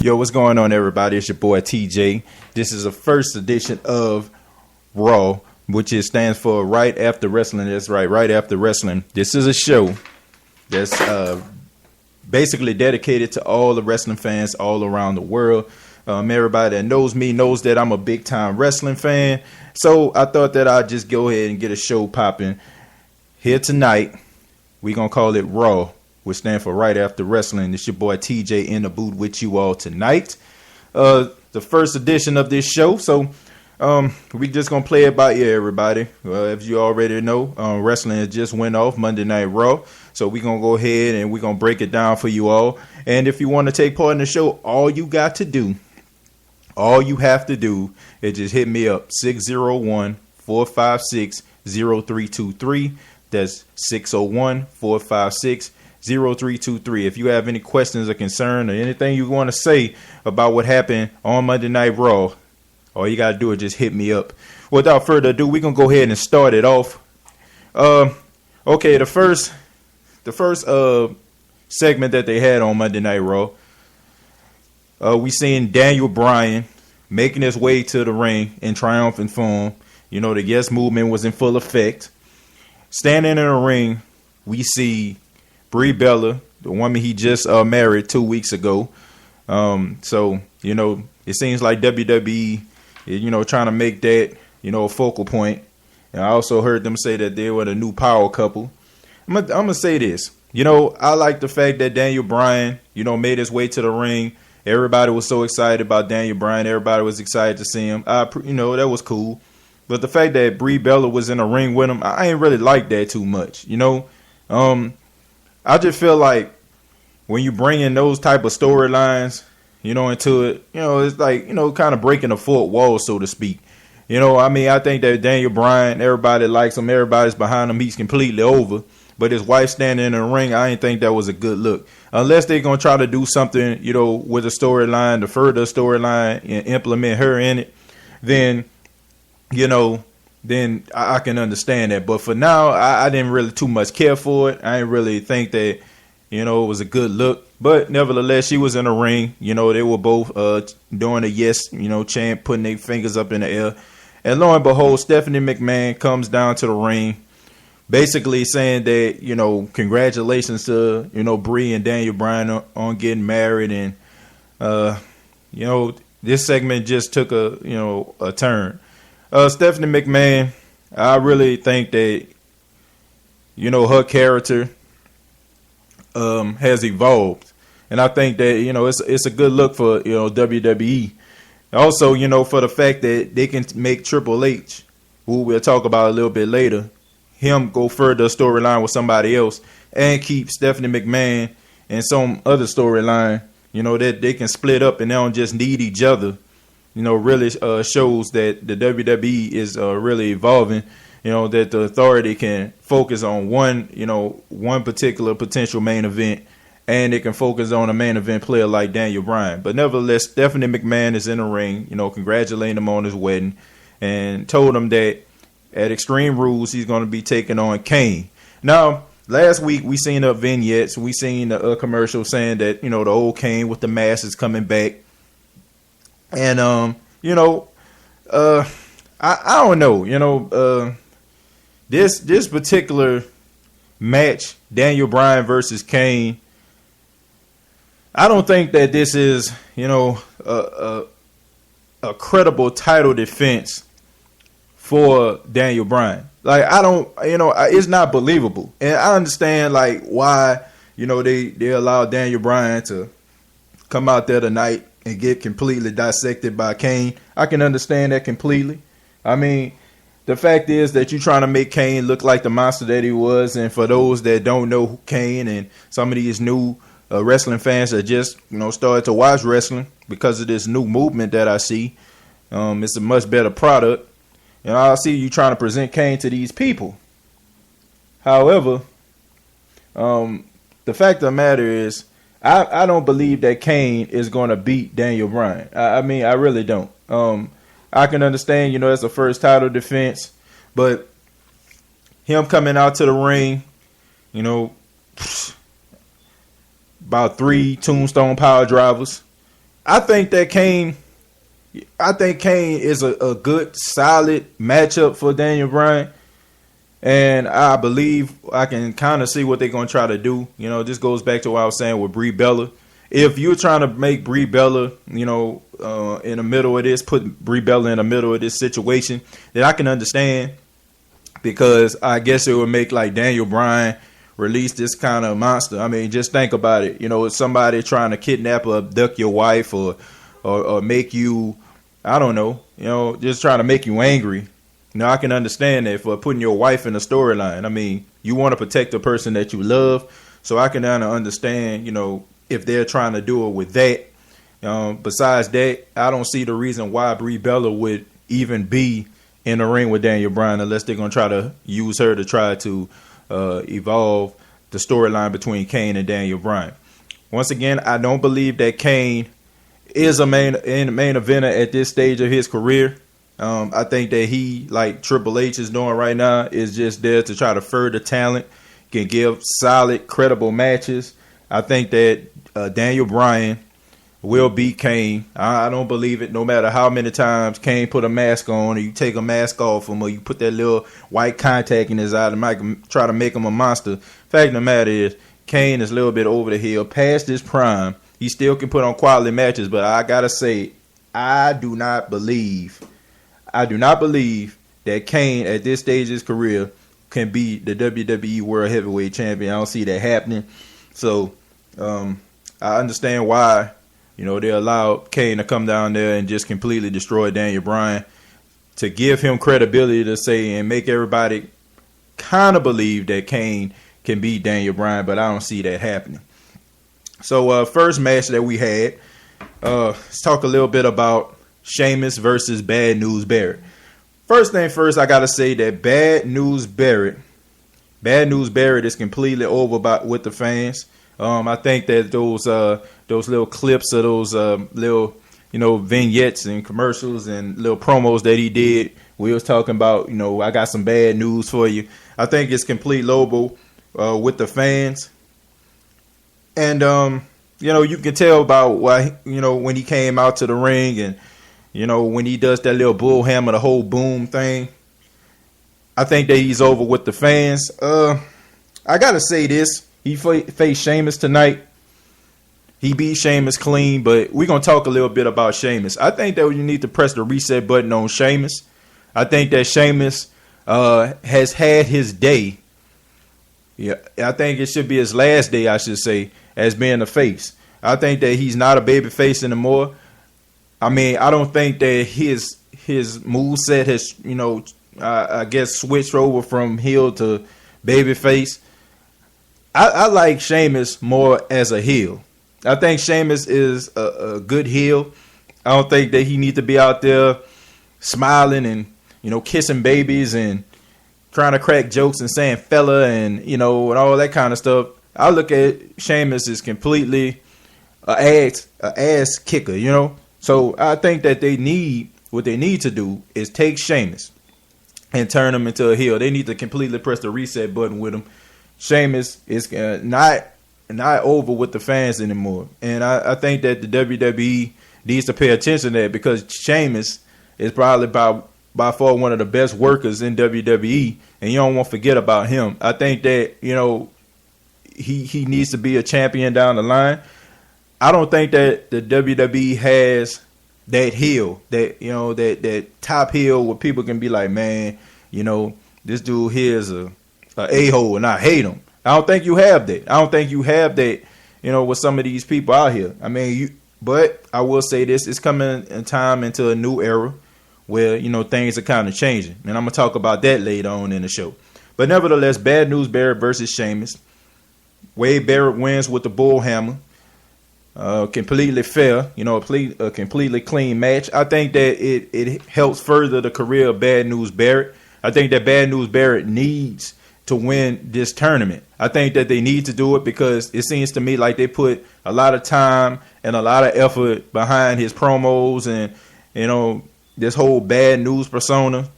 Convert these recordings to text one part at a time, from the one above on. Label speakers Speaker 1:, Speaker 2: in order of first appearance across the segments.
Speaker 1: Yo, what's going on, everybody? It's your boy TJ. This is the first edition of Raw, which stands for Right After Wrestling. That's right, Right After Wrestling. This is a show that's basically dedicated to all the wrestling fans all around the world. Everybody that knows me knows that I'm a big time wrestling fan. So I thought that I'd just go ahead and get a show popping here tonight. We're going to call it Raw, which stands for Right After Wrestling. It's your boy TJ in the booth with you all tonight. The first edition of this show. So we just going to play it by ear, everybody. As you already know, wrestling just went off Monday Night Raw. So we're going to go ahead and we're going to break it down for you all. And if you want to take part in the show, all you have to do is just hit me up, 601-456-0323. That's 601-456-0323. If you have any questions or concern or anything you want to say about what happened on Monday Night Raw, all you got to do is just hit me up. Without further ado, we're going to go ahead and start it off. Okay, the first segment that they had on Monday Night Raw, we seen Daniel Bryan making his way to the ring in triumphant form. You know, the Yes movement was in full effect. Standing in the ring, we see Brie Bella, the woman he just married 2 weeks ago. So, you know, it seems like WWE, you know, trying to make that, you know, a focal point. And I also heard them say that they were the new power couple. I'm gonna say this. You know, I like the fact that Daniel Bryan, you know, made his way to the ring. Everybody was so excited about Daniel Bryan. Everybody was excited to see him. You know, that was cool. But the fact that Brie Bella was in the ring with him, I ain't really like that too much. You know, I just feel like when you bring in those type of storylines, you know, into it, you know, it's like, you know, kind of breaking the fourth wall, so to speak. You know, I mean, I think that Daniel Bryan, everybody likes him. Everybody's behind him. He's completely over. But his wife standing in the ring, I didn't think that was a good look. Unless they're going to try to do something, you know, with a storyline, to further storyline and implement her in it, then, you know, then I can understand that. But for now, I didn't really too much care for it. I didn't really think that, you know, it was a good look. But nevertheless, she was in the ring. You know, they were both doing a yes, you know, chant, putting their fingers up in the air. And lo and behold, Stephanie McMahon comes down to the ring, basically saying that, you know, congratulations to, you know, Brie and Daniel Bryan on getting married. And, you know, this segment just took a turn. Stephanie McMahon, I really think that, you know, her character has evolved. And I think that, you know, it's a good look for, you know, WWE. Also, you know, for the fact that they can make Triple H, who we'll talk about a little bit later, him go further storyline with somebody else and keep Stephanie McMahon and some other storyline, you know, that they can split up and they don't just need each other. You know, really shows that the WWE is really evolving, you know, that the authority can focus on one particular potential main event, and it can focus on a main event player like Daniel Bryan. But nevertheless, Stephanie McMahon is in the ring, you know, congratulating him on his wedding, and told him that at Extreme Rules, he's going to be taking on Kane. Now, last week, we seen the vignettes. We seen a commercial saying that, you know, the old Kane with the mask is coming back. And, you know, I don't know, you know, this particular match, Daniel Bryan versus Kane, I don't think that this is, you know, a credible title defense for Daniel Bryan. Like, I don't, you know, it's not believable. And I understand, like, why, you know, they allow Daniel Bryan to come out there tonight and get completely dissected by Kane. I can understand that completely. I mean, the fact is that you're trying to make Kane look like the monster that he was. And for those that don't know Kane and some of these new wrestling fans that just, you know, started to watch wrestling because of this new movement that I see, it's a much better product. And I see you trying to present Kane to these people. However, the fact of the matter is, I don't believe that Kane is going to beat Daniel Bryan. I mean, I really don't. I can understand, you know, it's a first title defense, but him coming out to the ring, you know, about 3 tombstone power drivers, I think that Kane. I think Kane is a good, solid matchup for Daniel Bryan. And I believe I can kind of see what they're going to try to do. You know, this goes back to what I was saying with Brie Bella. If you're trying to make Brie Bella, you know, in the middle of this, put Brie Bella in the middle of this situation, then I can understand. Because I guess it would make like Daniel Bryan release this kind of monster. I mean, just think about it. You know, it's somebody trying to kidnap or abduct your wife or make you, I don't know, you know, just trying to make you angry. Now, I can understand that for putting your wife in a storyline. I mean, you want to protect the person that you love. So I can kind of understand, you know, if they're trying to do it with that. Besides that, I don't see the reason why Brie Bella would even be in the ring with Daniel Bryan unless they're going to try to use her to try to evolve the storyline between Kane and Daniel Bryan. Once again, I don't believe that Kane is a main eventer at this stage of his career. I think that he, like Triple H is doing right now, is just there to try to further talent, can give solid, credible matches. I think that Daniel Bryan will beat Kane. I don't believe it. No matter how many times Kane put a mask on, or you take a mask off him, or you put that little white contact in his eye to try to make him a monster. Fact of the matter is, Kane is a little bit over the hill, past his prime. He still can put on quality matches, but I gotta say, I do not believe that Kane at this stage of his career can be the WWE World Heavyweight Champion. I don't see that happening. So I understand why. You know, they allowed Kane to come down there and just completely destroy Daniel Bryan to give him credibility to say and make everybody kind of believe that Kane can beat Daniel Bryan, but I don't see that happening. So first match that we had, let's talk a little bit about Sheamus versus Bad News Barrett. First thing first, I got to say that Bad News Barrett is completely over with the fans. I think that those little clips of those little, you know, vignettes and commercials and little promos that he did, we was talking about, you know, I got some bad news for you. I think it's complete lobo with the fans. And, you know, you can tell about why, you know, when he came out to the ring and, you know, when he does that little bull hammer, the whole boom thing. I think that he's over with the fans. I got to say this. He faced Sheamus tonight. He beat Sheamus clean, but we're going to talk a little bit about Sheamus. I think that you need to press the reset button on Sheamus. I think that Sheamus has had his day. Yeah, I think it should be his last day, I should say, as being a face. I think that he's not a baby face anymore. I mean, I don't think that his moveset has, you know, I guess switched over from heel to baby face. I like Sheamus more as a heel. I think Sheamus is a good heel. I don't think that he needs to be out there smiling and, you know, kissing babies and trying to crack jokes and saying fella and, you know, and all that kind of stuff. I look at Sheamus as completely a ass kicker, you know. So I think that what they need to do is take Sheamus and turn him into a heel. They need to completely press the reset button with him. Sheamus is not over with the fans anymore. And I think that the WWE needs to pay attention to that because Sheamus is probably by far one of the best workers in WWE, and you don't want to forget about him. I think that, you know, he needs to be a champion down the line. I don't think that the WWE has that heel, that, you know, that top heel where people can be like, man, you know, this dude here is a a-hole and I hate him. I don't think you have that. I don't think you have that, you know, with some of these people out here. I mean, but I will say this, it's coming in time into a new era where, you know, things are kind of changing. And I'm going to talk about that later on in the show. But nevertheless, Bad News Barrett versus Sheamus. Wade Barrett wins with the bull hammer. Completely fair, you know, a completely clean match. I think that it helps further the career of Bad News Barrett. I think that Bad News Barrett needs to win this tournament. I think that they need to do it because it seems to me like they put a lot of time and a lot of effort behind his promos and, you know, this whole bad news persona.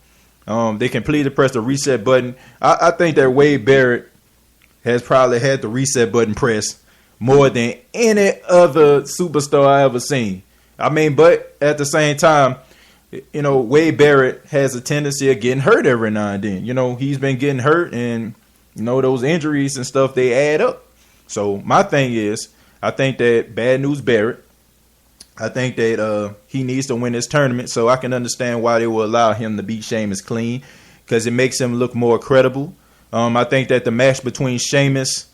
Speaker 1: They completely pressed the reset button. I think that Wade Barrett has probably had the reset button pressed more than any other superstar I ever seen. I mean, but at the same time, Wade Barrett has a tendency of getting hurt every now and then. He's been getting hurt, and those injuries and stuff, they add up. So my thing is, I think that Bad News Barrett, I think that he needs to win this tournament, so I can understand why they will allow him to beat Sheamus clean, because it makes him look more credible. I think that the match between Sheamus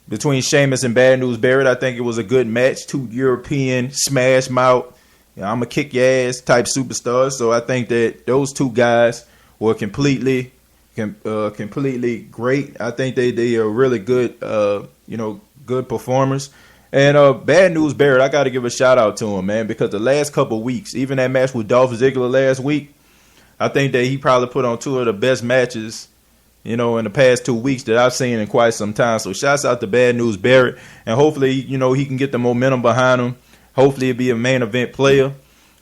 Speaker 1: and Bad News Barrett, I think it was a good match. Two European smash mouth, I'm going to kick your ass type superstars. So I think that those two guys were completely great. I think they are really good, good performers. And Bad News Barrett, I got to give a shout out to him, man, because the last couple of weeks, even that match with Dolph Ziggler last week, I think that he probably put on two of the best matches, in the past 2 weeks that I've seen in quite some time. So shouts out to Bad News Barrett. And hopefully, he can get the momentum behind him. Hopefully he'll be a main event player.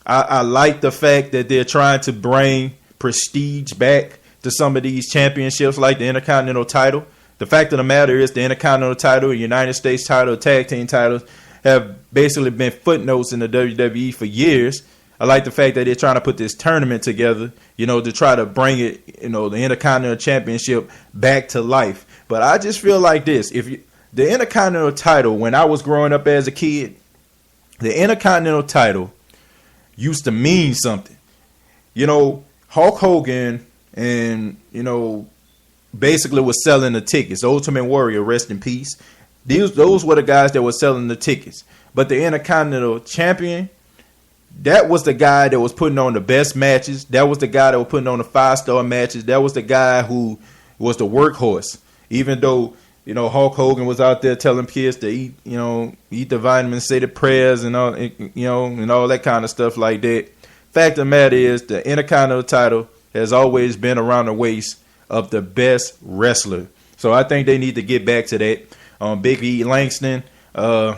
Speaker 1: I like the fact that they're trying to bring prestige back to some of these championships like the Intercontinental title. The fact of the matter is the Intercontinental title, the United States title, tag team titles have basically been footnotes in the WWE for years. I like the fact that they're trying to put this tournament together, to try to bring it, the Intercontinental Championship back to life. But I just feel like this. The Intercontinental title, when I was growing up as a kid, the Intercontinental title used to mean something. Hulk Hogan and, basically was selling the tickets. Ultimate Warrior, rest in peace. Those were the guys that were selling the tickets. But the Intercontinental Champion, that was the guy that was putting on the best matches. That was the guy that was putting on the 5-star matches. That was the guy who was the workhorse. Even though, Hulk Hogan was out there telling kids to eat the vitamins, say the prayers and all, and all that kind of stuff like that. Fact of the matter is the Intercontinental title has always been around the waist of the best wrestler. So I think they need to get back to that. Big E Langston, I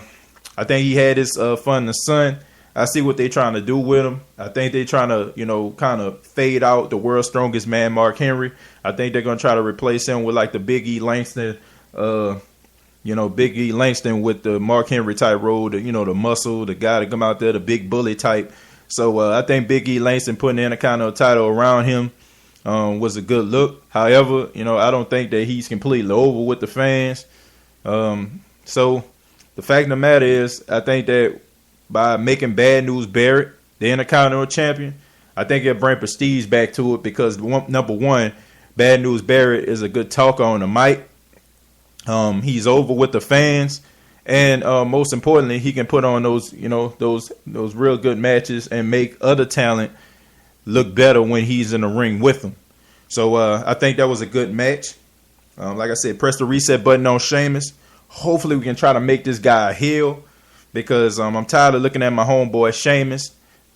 Speaker 1: think he had his fun in the sun. I see what they're trying to do with him. I think they're trying to, kind of fade out the world's strongest man, Mark Henry. I think they're going to try to replace him with like the Big E Langston, Big E Langston with the Mark Henry type role, the muscle, the guy to come out there, the big bully type. So I think Big E Langston putting the Intercontinental title around him was a good look. However, I don't think that he's completely over with the fans. So the fact of the matter is, I think that by making Bad News Barrett the Intercontinental Champion, I think it'll bring prestige back to it because, number one, Bad News Barrett is a good talker on the mic. He's over with the fans. And most importantly, he can put on those real good matches and make other talent look better when he's in the ring with them. So I think that was a good match. Like I said, press the reset button on Sheamus. Hopefully we can try to make this guy a heel because I'm tired of looking at my homeboy Sheamus.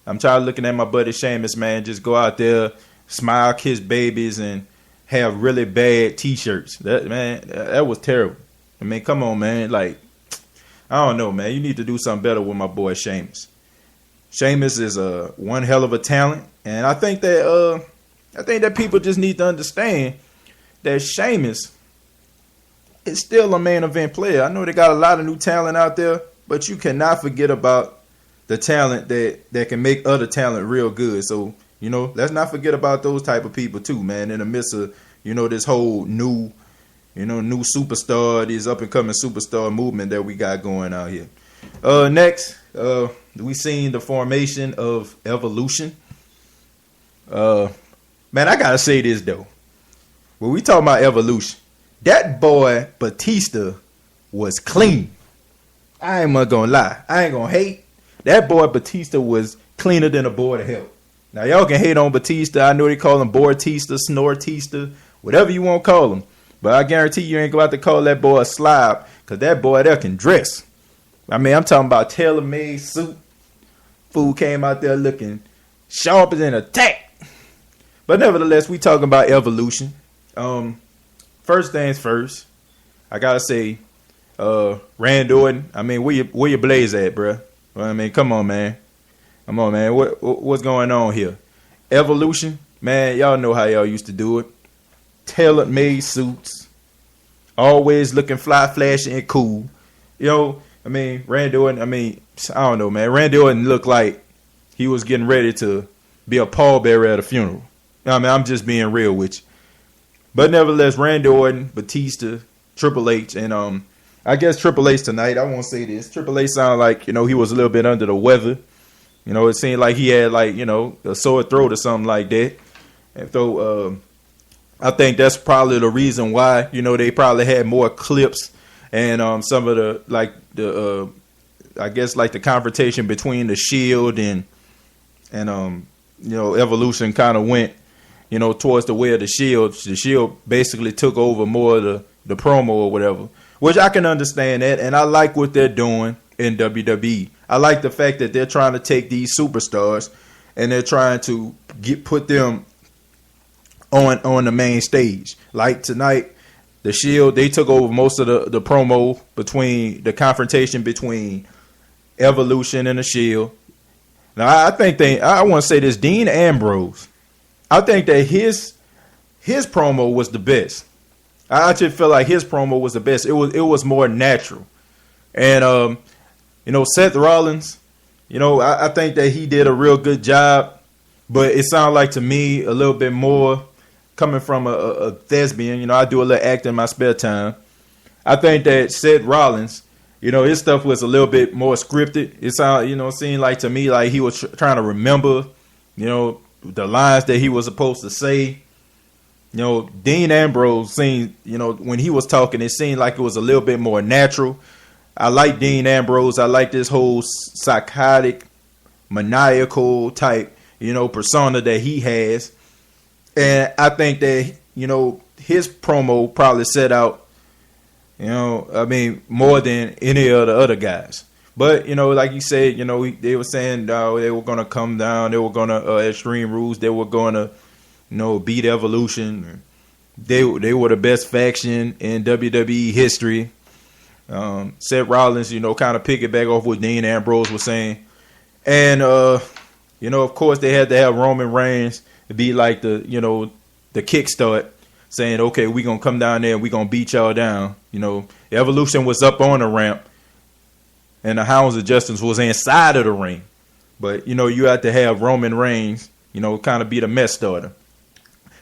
Speaker 1: I'm tired of looking at my buddy Sheamus, man. Just go out there, smile, kiss babies, and have really bad T-shirts. That was terrible. I mean, come on, man. Like, I don't know, man. You need to do something better with my boy Sheamus. Sheamus is one hell of a talent, and I think that people just need to understand that Sheamus is still a main event player. I know they got a lot of new talent out there, but you cannot forget about the talent that can make other talent real good. So, let's not forget about those type of people too, man. In the midst of, this whole new superstar, this up and coming superstar movement that we got going out here. Next, we seen the formation of Evolution. Man, I gotta say this though. When we talk about Evolution, that boy Batista was clean. I ain't gonna lie. I ain't gonna hate. That boy Batista was cleaner than a board of hell. Now y'all can hate on Batista. I know they call him Bortista, Snortista, whatever you want to call him. But I guarantee you ain't going to call that boy a slob, because that boy there can dress. I mean, I'm talking about tailor-made suit. Fool came out there looking sharp as an attack. But nevertheless, we talking about Evolution. First things first, I got to say, Randy Orton, I mean, where your blaze at, bruh? I mean, come on, man. Come on, man. What's going on here? Evolution, man, y'all know how y'all used to do it. Tailor-made suits. Always looking fly, flashy, and cool. I mean, Randy Orton, I don't know, man. Randy Orton looked like he was getting ready to be a pallbearer at a funeral. I mean, I'm just being real with you. But nevertheless, Randy Orton, Batista, Triple H, and I guess Triple H tonight, I won't say this. Triple H sounded like, he was a little bit under the weather. It seemed like he had a sore throat or something like that. And so I think that's probably the reason why, they probably had more clips and some of the the confrontation between the Shield and Evolution kind of went, towards the way of the Shield. The Shield basically took over more of the promo or whatever, which I can understand that, and I like what they're doing in WWE. I like the fact that they're trying to take these superstars and they're trying to put them on the main stage. Like tonight, the Shield, they took over most of the promo between the confrontation between Evolution and the Shield. Now, I want to say this, Dean Ambrose, I think that his promo was the best. I actually feel like his promo was the best. It was more natural. And, Seth Rollins, I think that he did a real good job, but it sounded like to me a little bit more coming from a thespian. I do a little acting in my spare time. I think that Seth Rollins, his stuff was a little bit more scripted. It seemed like to me like he was trying to remember, the lines that he was supposed to say. Dean Ambrose seemed, when he was talking, it seemed like it was a little bit more natural. I like Dean Ambrose. I like this whole psychotic, maniacal type, persona that he has. And I think that, his promo probably set out, more than any of the other guys. But, like you said, they were saying they were going to come down. They were going to, Extreme Rules, they were going to, beat Evolution. They were the best faction in WWE history. Seth Rollins, kind of piggyback off what Dean Ambrose was saying. And, of course, they had to have Roman Reigns to be like the kickstart, saying, okay, we're going to come down there and we're going to beat y'all down. Evolution was up on the ramp and the Hounds of Justice was inside of the ring. But, you have to have Roman Reigns, kind of be the mess starter.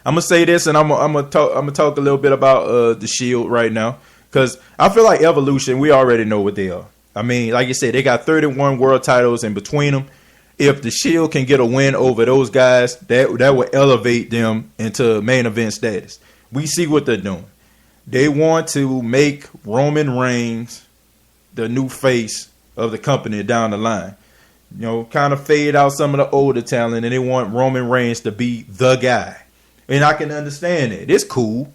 Speaker 1: I'm going to say this, and I'm going to talk a little bit about the Shield right now, because I feel like Evolution, we already know what they are. I mean, like you said, they got 31 world titles in between them. If the Shield can get a win over those guys, that will elevate them into main event status. We see what they're doing. They want to make Roman Reigns the new face of the company down the line. Kind of fade out some of the older talent, and they want Roman Reigns to be the guy. And I can understand it. It's cool.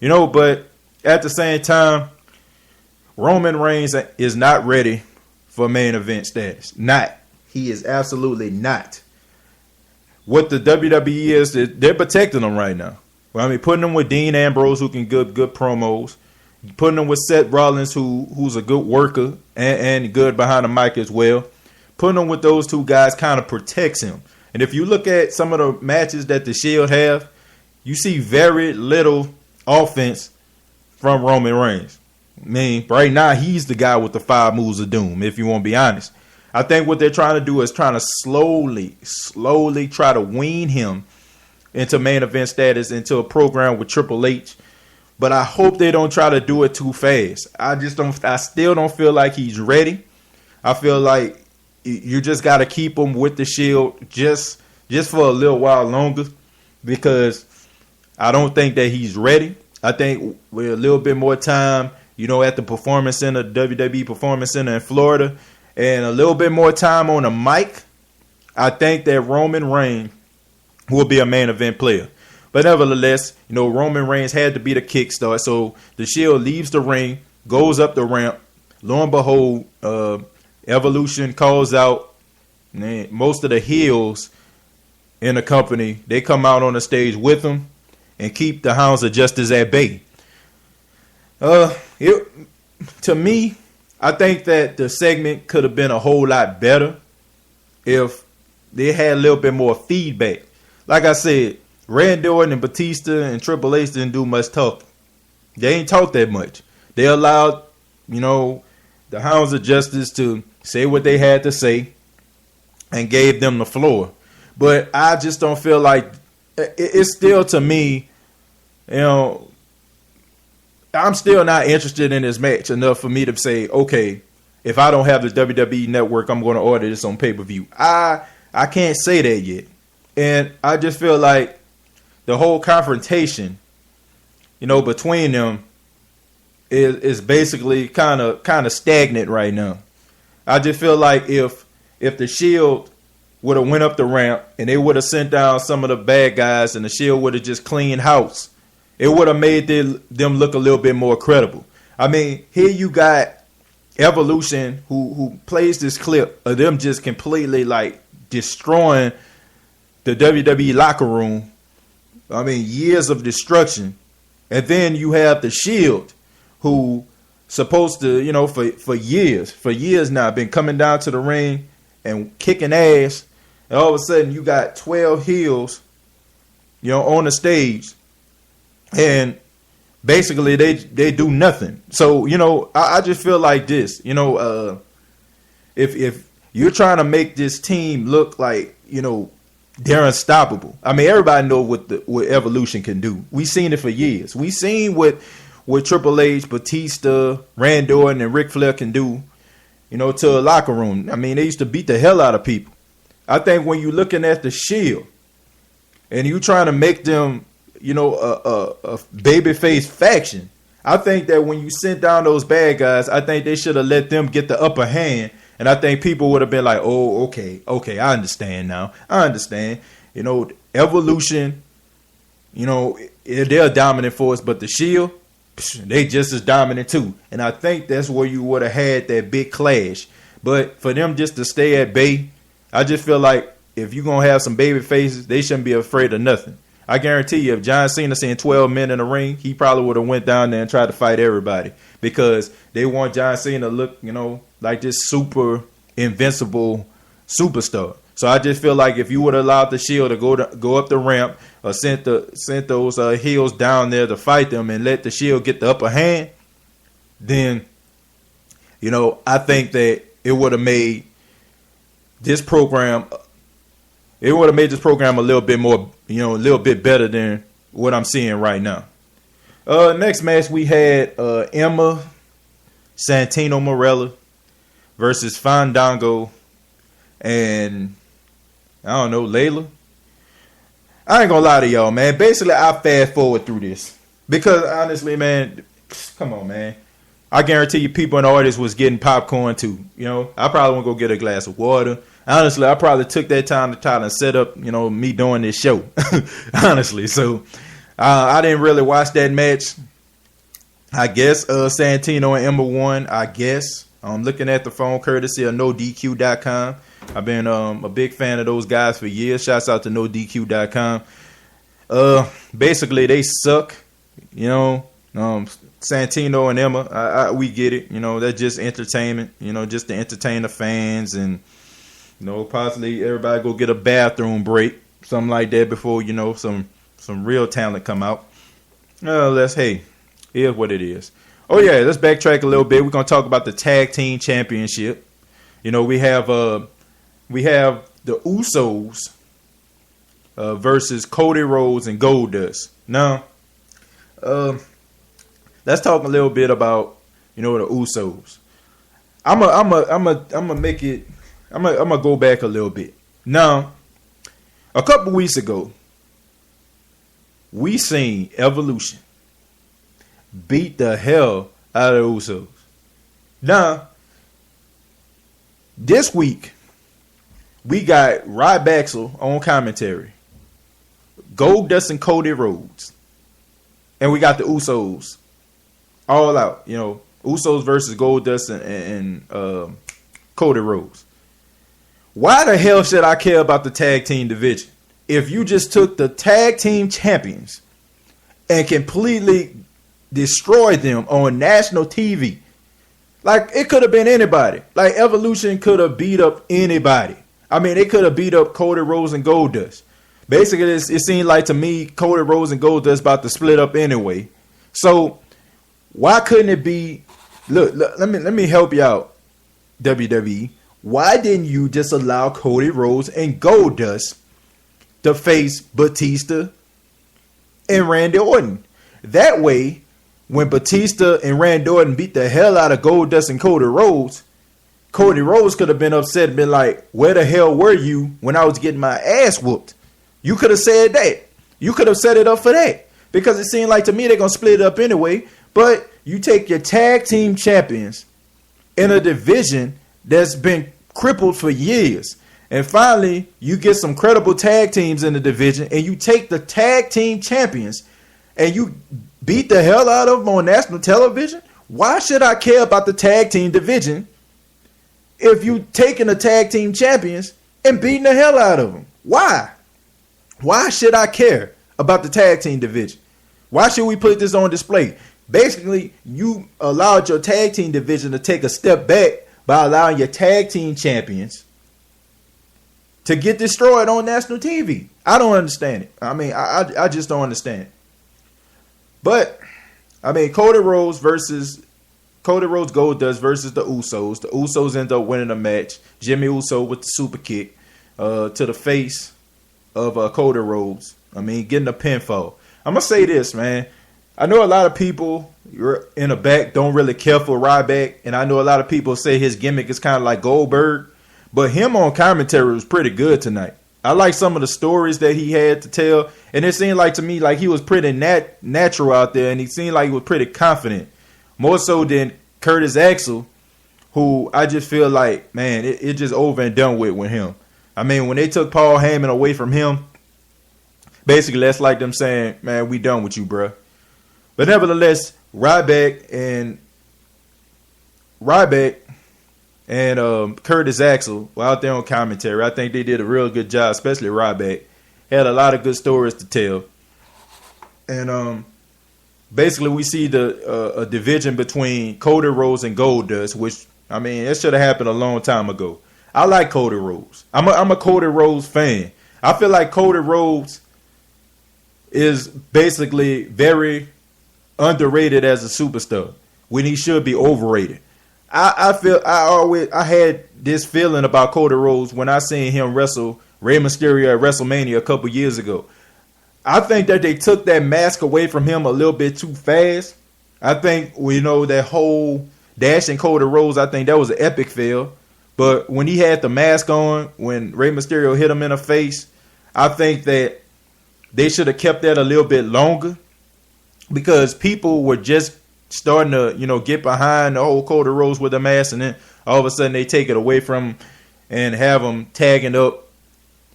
Speaker 1: But at the same time, Roman Reigns is not ready for main event status. Not. He is absolutely not. What the WWE is, they're protecting him right now. Putting him with Dean Ambrose, who can good promos. Putting him with Seth Rollins, who's a good worker and good behind the mic as well. Putting him with those two guys kind of protects him. And if you look at some of the matches that the Shield have, you see very little offense from Roman Reigns. Right now, he's the guy with the 5 moves of doom, if you want to be honest. I think what they're trying to do is trying to slowly try to wean him into main event status, into a program with Triple H. But I hope they don't try to do it too fast. I still don't feel like he's ready. I feel like you just got to keep him with the Shield just for a little while longer, because I don't think that he's ready. I think with a little bit more time, at the Performance Center, WWE Performance Center in Florida, and a little bit more time on the mic, I think that Roman Reigns will be a main event player. But nevertheless, Roman Reigns had to be the kickstart. So the Shield leaves the ring, goes up the ramp. Lo and behold, Evolution calls out most of the heels in the company. They come out on the stage with them and keep the Hounds of Justice at bay. To me, I think that the segment could have been a whole lot better if they had a little bit more feedback. Like I said, Randy Orton and Batista and Triple H didn't do much talking. They ain't talk that much. They allowed, the the Hounds of Justice to say what they had to say and gave them the floor. But I just don't feel like it's still, to me, I'm still not interested in this match enough for me to say, okay, if I don't have the WWE Network, I'm going to order this on pay-per-view. I can't say that yet. And I just feel like the whole confrontation, between them is basically kind of stagnant right now. I just feel like if the Shield would have went up the ramp and they would have sent down some of the bad guys and the Shield would have just cleaned house, it would have made them look a little bit more credible. I mean, here you got Evolution who plays this clip of them just completely like destroying the WWE locker room. I mean, years of destruction. And then you have the Shield who supposed to, for years now, been coming down to the ring and kicking ass. And all of a sudden you got 12 heels, on the stage. And basically they do nothing. So, I just feel like this, if you're trying to make this team look like, they're unstoppable. I mean, everybody know what Evolution can do. We've seen it for years. We've seen what Triple H, Batista, Randy Orton, and Ric Flair can do, to a locker room. I mean, they used to beat the hell out of people. I think when you're looking at the Shield and you trying to make them, a babyface faction, I think that when you sent down those bad guys, I think they should have let them get the upper hand. And I think people would have been like, oh, okay, I understand now. I understand. Evolution, they're a dominant force, but the Shield, they just as dominant too. And I think that's where you would have had that big clash. But for them just to stay at bay, I just feel like if you're going to have some baby faces, they shouldn't be afraid of nothing. I guarantee you, if John Cena seen 12 men in the ring, he probably would have went down there and tried to fight everybody because they want John Cena to look, like this super invincible superstar. So I just feel like if you would have allowed the Shield to go up the ramp or sent those heels down there to fight them and let the Shield get the upper hand, then, I think that it would have made this program. It would have made this program a little bit more, a little bit better than what I'm seeing right now. Next match we had Emma Santino Marella versus Fandango and I don't know, Layla. I ain't gonna lie to y'all, man. Basically, I fast forward through this because honestly, man, come on, man. I guarantee you, people in the audience was getting popcorn too. I probably want to go get a glass of water. Honestly, I probably took that time to try to set up, me doing this show. Honestly, so I didn't really watch that match. I guess Santino and Emma won. I guess I'm looking at the phone courtesy of NoDQ.com. I've been a big fan of those guys for years. Shouts out to NoDQ.com. Basically, they suck. Santino and Emma, we get it. That's just entertainment. Just to entertain the fans and. Possibly everybody go get a bathroom break, something like that before, some real talent come out. Here's what it is. Oh yeah, let's backtrack a little bit. We're gonna talk about the tag team championship. We have the Usos versus Cody Rhodes and Goldust. Now, let's talk a little bit about the Usos. I'm gonna make it. I'm gonna go back a little bit. Now, a couple weeks ago, we seen Evolution beat the hell out of the Usos. Now, this week, we got Ryback on commentary, Goldust and Cody Rhodes, and we got the Usos all out. Usos versus Goldust and Cody Rhodes. Why the hell should I care about the tag team division if you just took the tag team champions and completely destroyed them on national TV? Like, it could have been anybody. Like, Evolution could have beat up anybody. I mean, they could have beat up Cody Rhodes and Goldust. Basically, it seemed like to me, Cody Rhodes and Goldust about to split up anyway. So, why couldn't it be Look, let me help you out, WWE. Why didn't you just allow Cody Rhodes and Goldust to face Batista and Randy Orton? That way, when Batista and Randy Orton beat the hell out of Goldust and Cody Rhodes could have been upset and been like, where the hell were you when I was getting my ass whooped? You could have said that. You could have set it up for that. Because it seemed like to me they're going to split it up anyway. But you take your tag team champions in a division that's been crippled for years. And finally, you get some credible tag teams in the division. And you take the tag team champions and you beat the hell out of them on national television. Why should I care about the tag team division if you taking the tag team champions and beating the hell out of them? Why? Why should I care about the tag team division? Why should we put this on display? Basically, you allowed your tag team division to take a step back by allowing your tag team champions to get destroyed on national TV. I don't understand it. I mean, I just don't understand it. But, I mean, Cody Rhodes Goldust versus the Usos. The Usos end up winning the match. Jimmy Uso with the super kick to the face of Cody Rhodes. I mean, getting a pinfall. I'm going to say this, man. I know a lot of people in the back don't really care for Ryback. And I know a lot of people say his gimmick is kind of like Goldberg. But him on commentary was pretty good tonight. I like some of the stories that he had to tell. And it seemed like to me like he was pretty natural out there. And he seemed like he was pretty confident. More so than Curtis Axel, who I just feel like, man, it just over and done with him. I mean, when they took Paul Heyman away from him, basically that's like them saying, man, we done with you, bruh. But nevertheless, Ryback and Curtis Axel were out there on commentary. I think they did a real good job, especially Ryback. Had a lot of good stories to tell. And basically we see a division between Cody Rhodes and Goldust, which, I mean, it should have happened a long time ago. I like Cody Rhodes. I'm a Cody Rhodes fan. I feel like Cody Rhodes is basically very underrated as a superstar when he should be overrated. I had this feeling about Cody Rhodes when I seen him wrestle Rey Mysterio at WrestleMania a couple years ago. I think that they took that mask away from him a little bit too fast. I think, that whole dashing Cody Rhodes, I think that was an epic fail. But when he had the mask on, when Rey Mysterio hit him in the face, I think that they should have kept that a little bit longer because people were just starting to, get behind the whole Cody Rhodes with the mask, and then all of a sudden they take it away from him and have him tagging up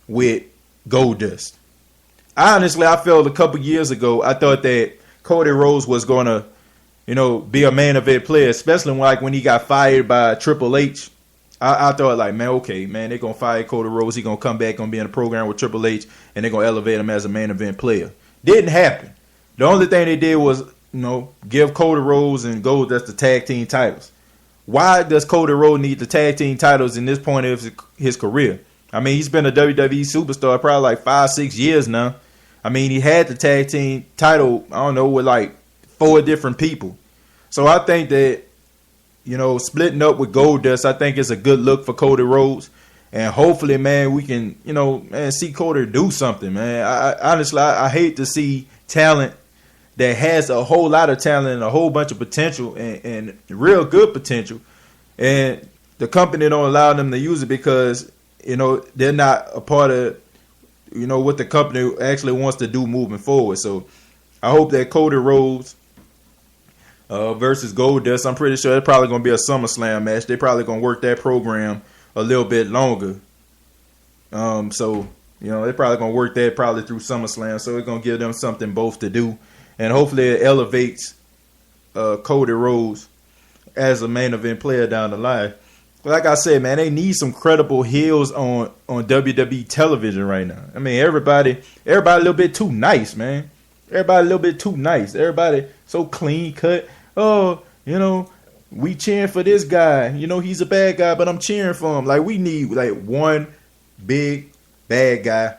Speaker 1: with Goldust. Honestly, I felt a couple years ago, I thought that Cody Rhodes was going to, be a main event player, especially when he got fired by Triple H. I thought like, man, okay, man, they're going to fire Cody Rhodes. He's going to come back, going to be in a program with Triple H, and they're going to elevate him as a main event player. Didn't happen. The only thing they did was, give Cody Rhodes and Goldust the tag team titles. Why does Cody Rhodes need the tag team titles in this point of his career? I mean, he's been a WWE superstar probably like 5-6 years now. I mean, he had the tag team title, I don't know, with like 4 different people. So I think that, splitting up with Goldust, I think is a good look for Cody Rhodes. And hopefully, man, we can, see Cody do something, man. I hate to see talent that has a whole lot of talent and a whole bunch of potential and real good potential. And the company don't allow them to use it because, they're not a part of, what the company actually wants to do moving forward. So I hope that Cody Rhodes versus Goldust, I'm pretty sure it's probably going to be a SummerSlam match. They're probably going to work that program a little bit longer. So, they're probably going to work that probably through SummerSlam. So it's going to give them something both to do. And hopefully it elevates Cody Rhodes as a main event player down the line. But like I said, man, they need some credible heels on WWE television right now. I mean, everybody a little bit too nice, man. Everybody a little bit too nice. Everybody so clean cut. Oh, we cheering for this guy. He's a bad guy, but I'm cheering for him. Like, we need like one big bad guy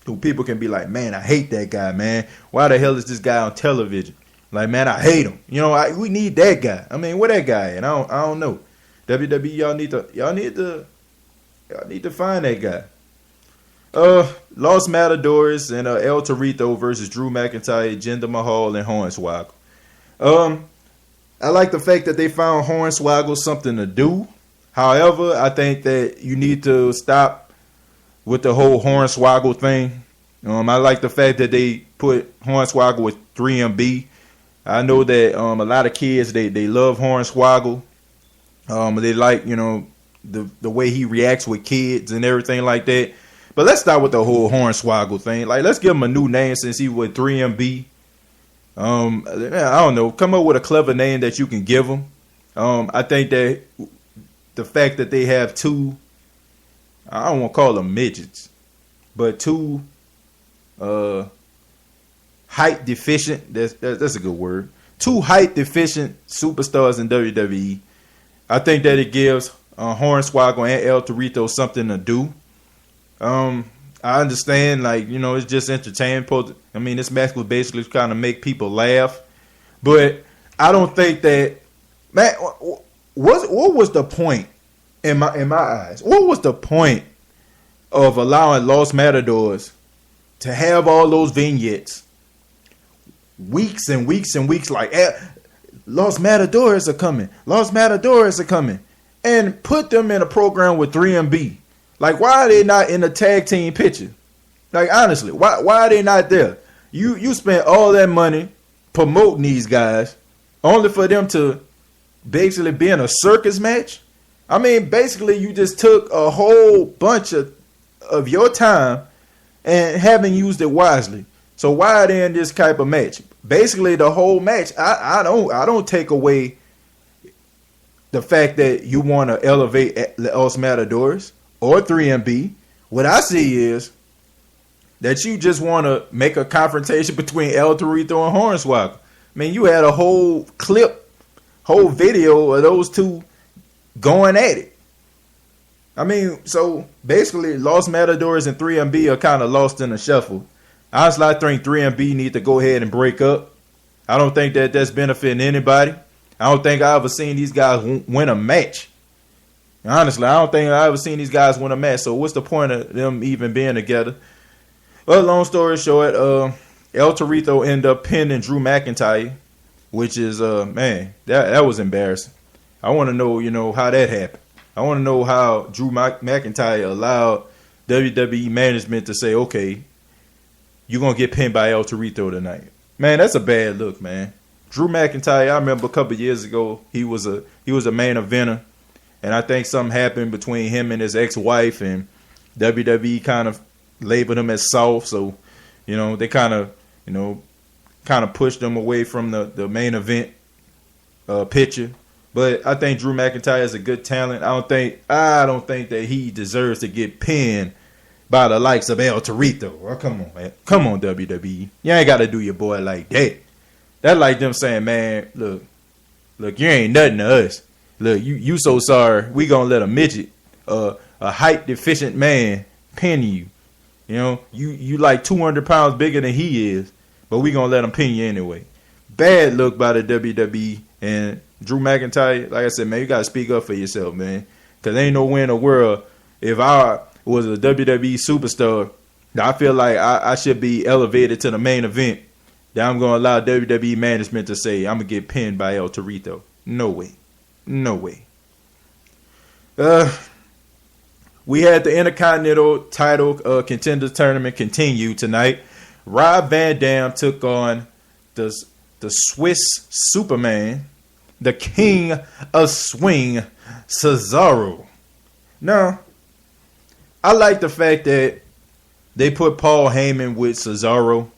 Speaker 1: who people can be like, man, I hate that guy, man. Why the hell is this guy on television? Like, man, I hate him. You know, we need that guy. I mean, where that guy at? I don't know. WWE, y'all need to find that guy. Los Matadors and El Torito versus Drew McIntyre, Jinder Mahal, and Hornswoggle. I like the fact that they found Hornswoggle something to do. However, I think that you need to stop with the whole Hornswoggle thing. I like the fact that they put Hornswoggle with 3MB. I know that a lot of kids, they love Hornswoggle. They like, the way he reacts with kids and everything like that. But let's start with the whole Hornswoggle thing. Like, let's give him a new name since he with 3MB. I don't know. Come up with a clever name that you can give him. I think that the fact that they have two, I don't want to call them midgets, but two height deficient, that's a good word, two height deficient superstars in WWE. I think that it gives Hornswoggle and El Torito something to do. I understand, it's just entertainment. I mean, this match was basically kind of make people laugh, but I don't think that, man. What was the point in my eyes? What was the point of allowing Los Matadors to have all those vignettes, weeks and weeks and weeks, like Los Matadors are coming, Los Matadors are coming, and put them in a program with 3MB? Like, why are they not in the tag team picture? Like, honestly, why are they not there? You spent all that money promoting these guys only for them to basically be in a circus match? I mean, basically, you just took a whole bunch of your time and haven't used it wisely. So why are they in this type of match? Basically, the whole match, I don't take away the fact that you want to elevate Los Matadors or 3MB. What I see is that you just want to make a confrontation between El Torito and Hornswoggle. I mean, you had a whole video of those two going at it. I mean, so basically, Los Matadors and 3MB are kind of lost in the shuffle. Honestly, I think 3MB need to go ahead and break up. I don't think that that's benefiting anybody. I don't think I ever seen these guys win a match. Honestly, I don't think I ever seen these guys win a match. So what's the point of them even being together? Well, long story short, El Torito ended up pinning Drew McIntyre, which is, man, that was embarrassing. I want to know, how that happened. I want to know how Drew McIntyre allowed WWE management to say, okay, you're going to get pinned by El Torito tonight. Man, that's a bad look, man. Drew McIntyre, I remember a couple of years ago, he was a main eventer. And I think something happened between him and his ex-wife, and WWE kind of labeled him as soft. So, they kind of pushed him away from the main event picture. But I think Drew McIntyre is a good talent. I don't think that he deserves to get pinned by the likes of El Torito. Oh, come on, man. Come on, WWE. You ain't got to do your boy like that. That's like them saying, man, look, you ain't nothing to us. Look, you so sorry. We gonna let a midget, a height deficient man, pin you. You like 200 pounds bigger than he is, but we gonna let him pin you anyway. Bad look by the WWE. And Drew McIntyre, like I said, man, you gotta speak up for yourself, man. Cause ain't no way in the world, if I was a WWE superstar, I feel like I should be elevated to the main event, that I'm gonna allow WWE management to say I'm gonna get pinned by El Torito. No way. No way. We had the Intercontinental title contenders tournament continue tonight. Rob Van Dam took on the Swiss Superman, the King of Swing, Cesaro. Now, I like the fact that they put Paul Heyman with Cesaro,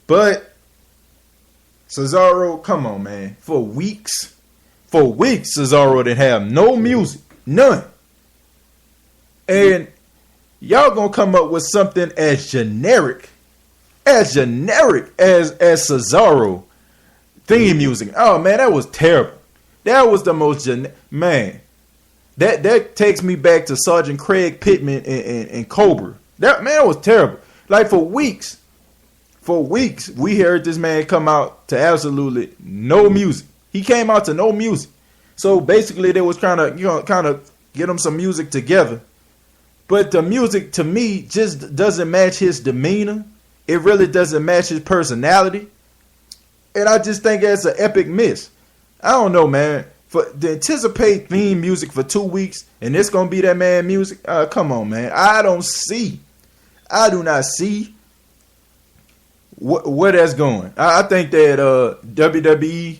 Speaker 1: but Cesaro, come on, man, for weeks, Cesaro didn't have no music. None. And y'all gonna come up with something as generic as Cesaro theme music. Oh, man, that was terrible. That was the most man. That takes me back to Sergeant Craig Pittman and Cobra. That was terrible. Like, for weeks, For weeks, we heard this man come out to absolutely no music. He came out to no music. So basically, they was trying to, kind of get him some music together. But the music, to me, just doesn't match his demeanor. It really doesn't match his personality. And I just think that's an epic miss. I don't know, man. To anticipate theme music for 2 weeks and it's going to be that man music, come on, man. I do not see where that's going. I think that WWE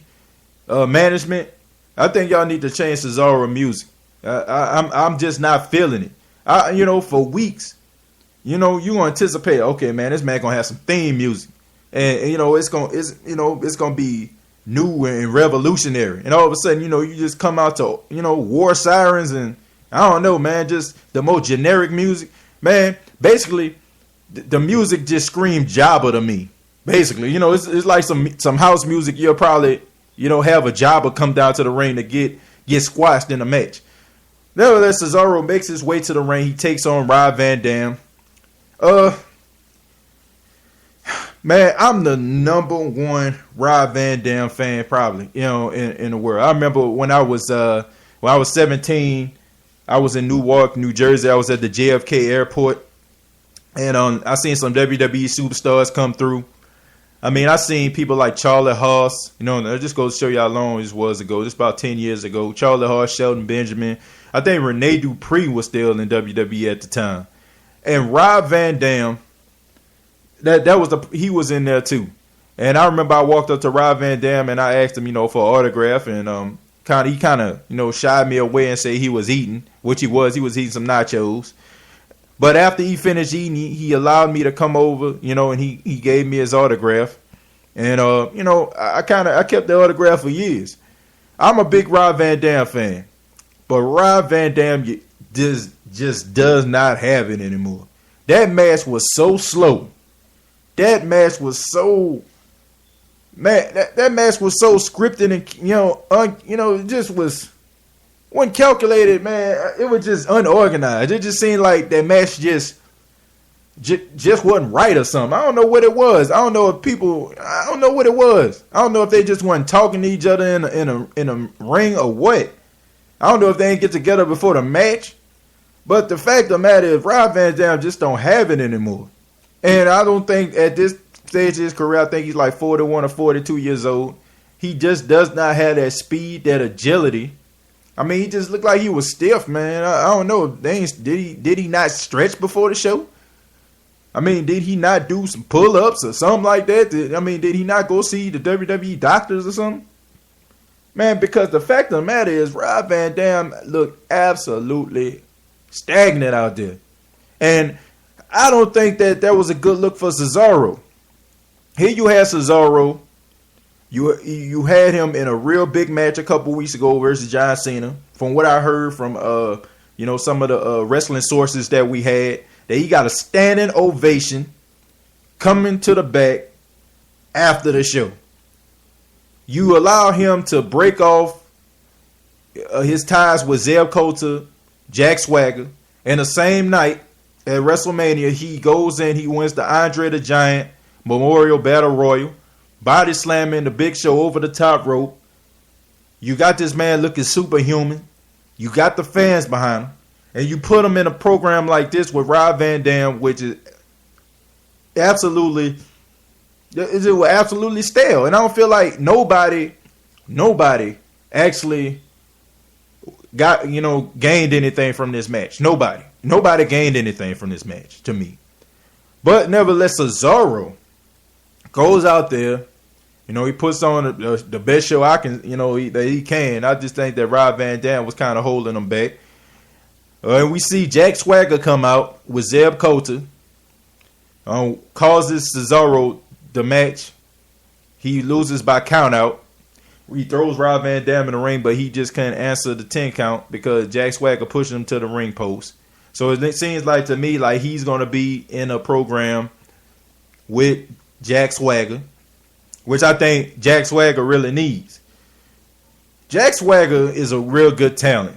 Speaker 1: management, I think y'all need to change Cesaro music. I'm just not feeling it. For weeks, you gonna anticipate, okay, man, this man gonna have some theme music, and it's gonna be new and revolutionary, and all of a sudden, you just come out to war sirens and I don't know, man, just the most generic music, man. Basically, the music just screamed Jabba to me. Basically, it's like some house music. You'll probably have a Jabba come down to the ring to get squashed in a match. Nevertheless, Cesaro makes his way to the ring. He takes on Rob Van Dam. Man, I'm the number one Rob Van Dam fan probably, in the world. I remember when I was 17, I was in Newark, New Jersey. I was at the JFK airport, and I seen some WWE superstars come through. I mean, I seen people like Charlie Haas. That just goes to show you how long this was ago. Just about 10 years ago. Charlie Haas, Shelton Benjamin. I think Rene Dupree was still in WWE at the time. And Rob Van Dam, he was in there too. And I remember I walked up to Rob Van Dam and I asked him, for an autograph, and he kind of shied me away and said he was eating, which he was. He was eating some nachos. But after he finished eating, he allowed me to come over, and he gave me his autograph. And I kept the autograph for years. I'm a big Rob Van Dam fan, but Rob Van Dam just does not have it anymore. That match was so slow. That match was so that match was so scripted and it just wasn't calculated, man. It was just unorganized. It just seemed like that match just wasn't right or something. I don't know what it was. I don't know what it was. I don't know if they just weren't talking to each other in a ring or what. I don't know if they didn't get together before the match. But the fact of the matter is, Rob Van Dam just don't have it anymore. And I don't think at this stage of his career, I think he's like 41 or 42 years old. He just does not have that speed, that agility. I mean, he just looked like he was stiff, man. I don't know. Did he not stretch before the show? I mean, did he not do some pull-ups or something like that? Did he not go see the WWE doctors or something? Man, because the fact of the matter is, Rob Van Dam looked absolutely stagnant out there. And I don't think that was a good look for Cesaro. Here you had Cesaro. You had him in a real big match a couple weeks ago versus John Cena. From what I heard from some of the wrestling sources that we had, that he got a standing ovation coming to the back after the show. You allow him to break off his ties with Zeb Coulter, Jack Swagger, and the same night at WrestleMania, he goes in, he wins the Andre the Giant Memorial Battle Royal, body slamming the Big Show over the top rope. You got this man looking superhuman. You got the fans behind him. And you put him in a program like this with Rob Van Dam, which is absolutely stale. And I don't feel like nobody actually got, gained anything from this match. Nobody gained anything from this match to me. But nevertheless, Cesaro goes out there. He puts on the best show that he can. I just think that Rob Van Dam was kind of holding him back. And we see Jack Swagger come out with Zeb Coulter. Causes Cesaro the match. He loses by countout. He throws Rob Van Dam in the ring, but he just can't answer the 10 count because Jack Swagger pushed him to the ring post. So it seems like to me like he's going to be in a program with Jack Swagger, which I think Jack Swagger really needs. Jack Swagger is a real good talent.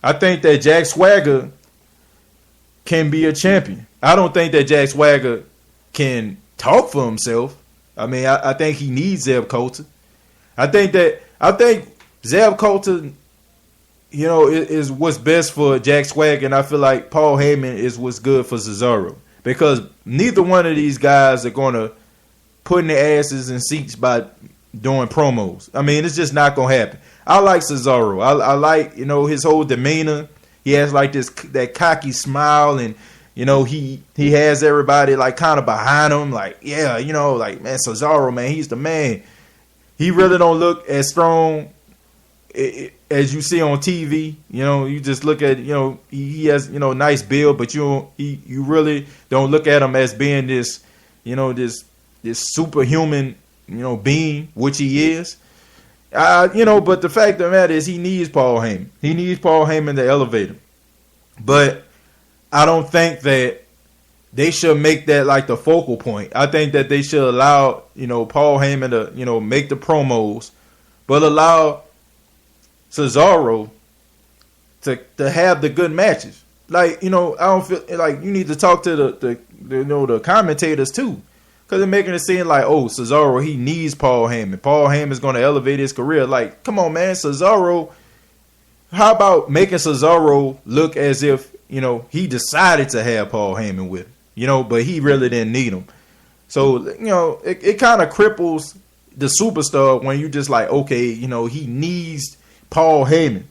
Speaker 1: I think that Jack Swagger can be a champion. I don't think that Jack Swagger can talk for himself. I mean, I think he needs Zeb Coulter. I think Zeb Coulter, is what's best for Jack Swagger, and I feel like Paul Heyman is what's good for Cesaro, because neither one of these guys are going to put in their asses in seats by doing promos. I mean, it's just not going to happen. I like Cesaro. I like, his whole demeanor. He has like that cocky smile, and he has everybody like kind of behind him, like, yeah, like, man, Cesaro, man, he's the man. He really don't look as strong as you see on TV. You just look at, he has, nice build, but you really don't look at him as being this, this superhuman, being, which he is. But the fact of the matter is he needs Paul Heyman. He needs Paul Heyman to elevate him. But I don't think that they should make that like the focal point. I think that they should allow, Paul Heyman to, make the promos, but allow Cesaro to have the good matches. Like, I don't feel like you need to talk to the commentators too. Because they're making it seem like, oh, Cesaro, he needs Paul Heyman. Paul Heyman's going to elevate his career. Like, come on, man. Cesaro, how about making Cesaro look as if, he decided to have Paul Heyman with him, but he really didn't need him. So, it kind of cripples the superstar when you just like, okay, he needs Paul Heyman.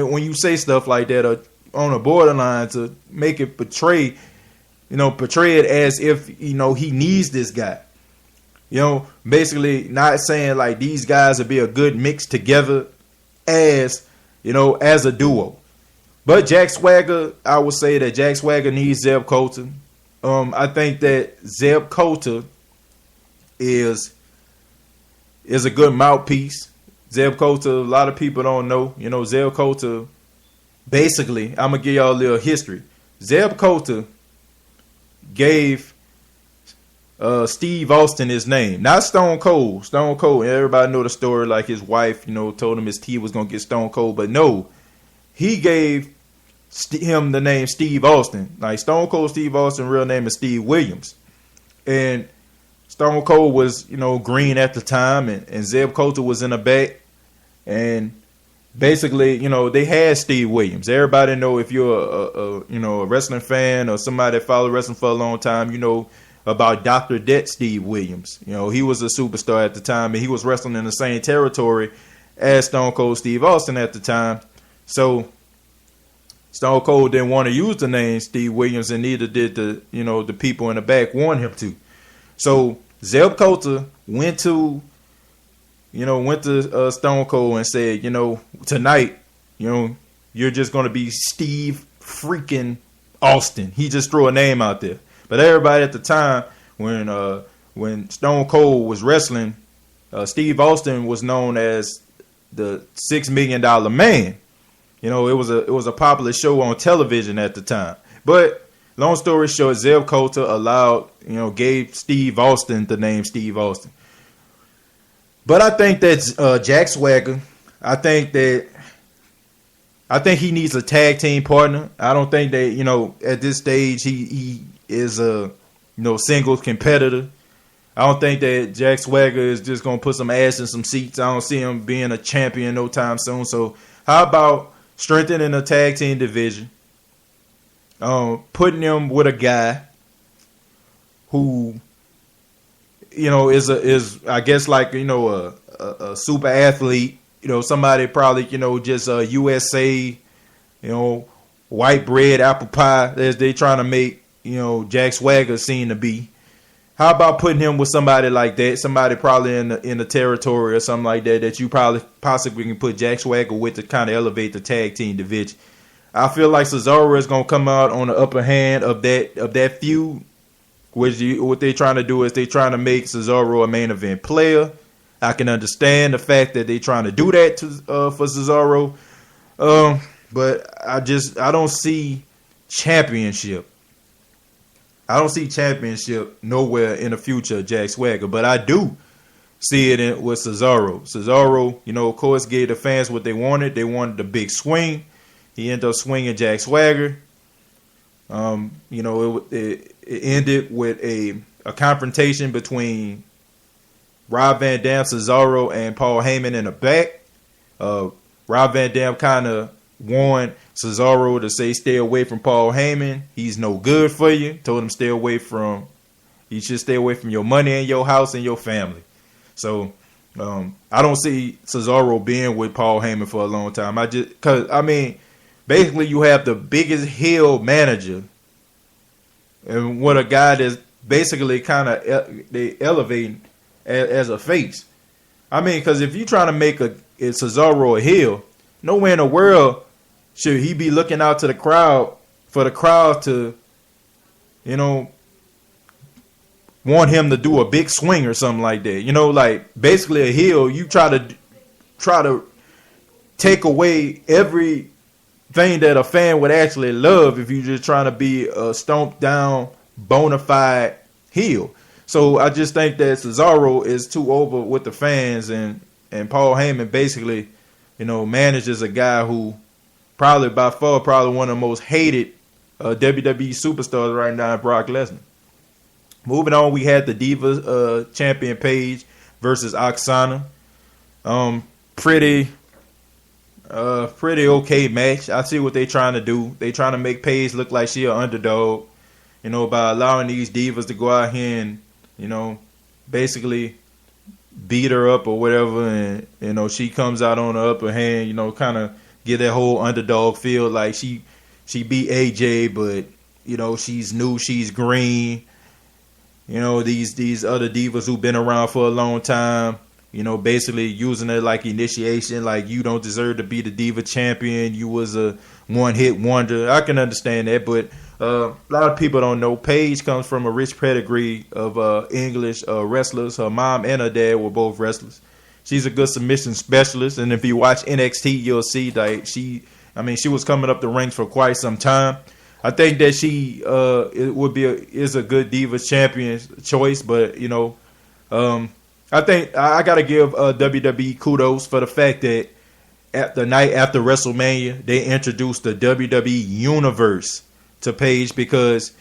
Speaker 1: When you say stuff like that on a borderline to make it portray it as if, he needs this guy. Basically not saying like these guys would be a good mix together as a duo. But Jack Swagger, I would say that Jack Swagger needs Zeb Coulter. I think that Zeb Coulter is a good mouthpiece. Zeb Coulter, a lot of people don't know. Zeb Coulter, basically, I'm going to give y'all a little history. Zeb Coulter gave Steve Austin his name, not Stone Cold. Stone Cold, everybody know the story. Like his wife, told him his teeth was gonna get Stone Cold, but no, he gave him the name Steve Austin. Like Stone Cold Steve Austin, real name is Steve Williams, and Stone Cold was green at the time, and Zeb Coulter was in the back, and basically, they had Steve Williams. Everybody know, if you're a wrestling fan or somebody that followed wrestling for a long time, about Dr. Det Steve Williams. He was a superstar at the time, and he was wrestling in the same territory as Stone Cold Steve Austin at the time. So Stone Cold didn't want to use the name Steve Williams, and neither did the people in the back want him to. So Zeb Coulter went to Stone Cold and said, tonight, you're just going to be Steve freaking Austin. He just threw a name out there. But everybody at the time, when Stone Cold was wrestling, Steve Austin was known as the $6 Million Man. It was a popular show on television at the time. But long story short, Zeb Coulter gave Steve Austin the name Steve Austin. But I think that Jack Swagger, I think he needs a tag team partner. I don't think that, at this stage he is a singles competitor. I don't think that Jack Swagger is just gonna put some ass in some seats. I don't see him being a champion no time soon. So how about strengthening the tag team division? Putting him with a guy who is I guess like a super athlete, somebody probably just a USA, white bread apple pie as they trying to make Jack Swagger seem to be. How about putting him with somebody like that, somebody probably in the territory or something like that you probably possibly can put Jack Swagger with to kind of elevate the tag team division. I feel like Cesaro is gonna come out on the upper hand of that feud. What they're trying to do is they're trying to make Cesaro a main event player. I can understand the fact that they're trying to do that for Cesaro. But I don't see championship. I don't see championship nowhere in the future of Jack Swagger. But I do see it with Cesaro. Cesaro, of course, gave the fans what they wanted. They wanted the big swing. He ended up swinging Jack Swagger. It ended with a a confrontation between Rob Van Dam, Cesaro, and Paul Heyman in the back. Rob Van Dam kind of warned Cesaro to say stay away from Paul Heyman. He's no good for you. Told him you should stay away from your money and your house and your family. So I don't see Cesaro being with Paul Heyman for a long time. Basically you have the biggest heel manager and what a guy that's basically kind of they elevating as a face. Because if you're trying to make Cesaro a heel, nowhere in the world should he be looking out to the crowd for the crowd to, want him to do a big swing or something like that. Like basically a heel, you try to take away everything that a fan would actually love if you're just trying to be a stomped down, bona fide heel. So I just think that Cesaro is too over with the fans, and Paul Heyman basically, manages a guy who probably by far one of the most hated WWE superstars right now, Brock Lesnar. Moving on, we had the Divas champion Paige versus Oksana. Pretty okay match. I see what they trying to do. They trying to make Paige look like she an underdog, by allowing these divas to go out here and, basically beat her up or whatever, and she comes out on the upper hand, kind of get that whole underdog feel, like she beat AJ, but she's new, she's green. These other divas who've been around for a long time, basically using it like initiation, like you don't deserve to be the diva champion. You was a one-hit wonder. I can understand that, but a lot of people don't know. Paige comes from a rich pedigree of English wrestlers. Her mom and her dad were both wrestlers. She's a good submission specialist, and if you watch NXT, you'll see that she was coming up the ranks for quite some time. I think that she is a good Divas champion choice, but I think I gotta give WWE kudos for the fact that at the night after WrestleMania they introduced the WWE Universe to Paige, because